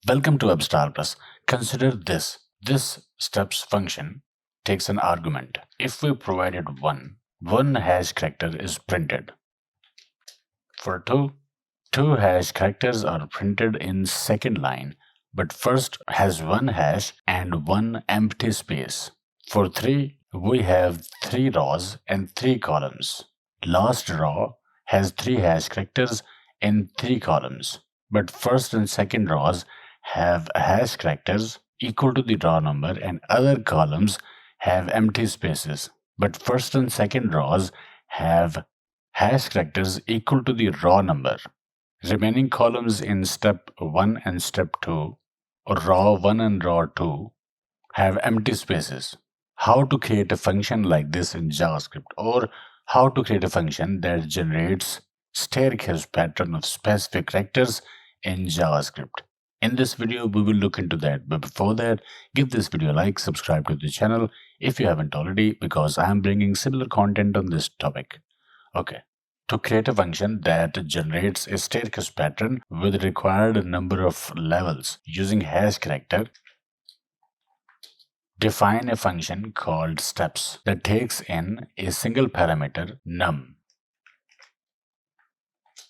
Welcome to WebStar+. Consider this. This steps function takes an argument. If we provided one hash character is printed. For two hash characters are printed in second line, but first has one hash and one empty space. For 3, we have 3 rows and 3 columns. Last row has 3 hash characters in 3 columns, but first and second rows have hash characters equal to the raw number and other columns have empty spaces, but first and second rows have hash characters equal to the raw number. Remaining columns in step 1 and step 2, or row 1 and row 2, have empty spaces. How to create a function like this in JavaScript, or how to create a function that generates staircase pattern of specific characters in JavaScript. In this video, we will look into that, but before that, give this video a like, subscribe to the channel if you haven't already, because I am bringing similar content on this topic. Okay, to create a function that generates a staircase pattern with required number of levels using hash character, define a function called steps that takes in a single parameter num.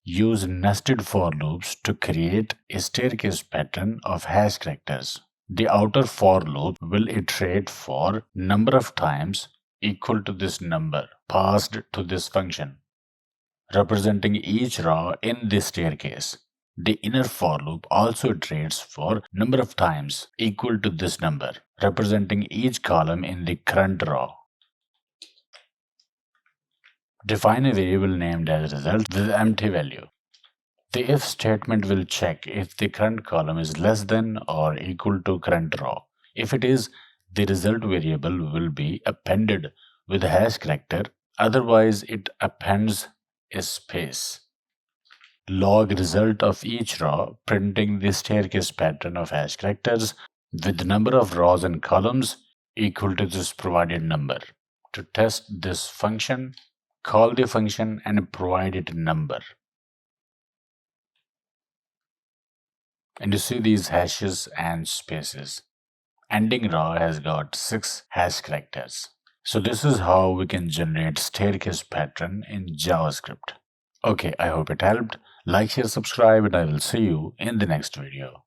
Use nested for loops to create a staircase pattern of hash characters. The outer for loop will iterate for number of times equal to this number passed to this function, representing each row in this staircase. The inner for loop also iterates for number of times equal to this number, representing each column in the current row. Define a variable named as result with empty value. The if statement will check if the current column is less than or equal to current row. If it is, the result variable will be appended with a hash character, otherwise it appends a space. Log result of each row, printing the staircase pattern of hash characters with the number of rows and columns equal to this provided number. To test this function, call the function and provide it a number. And you see these hashes and spaces. Ending row has got 6 hash characters. So this is how we can generate staircase pattern in JavaScript. Okay, I hope it helped. Like, share, subscribe, and I will see you in the next video.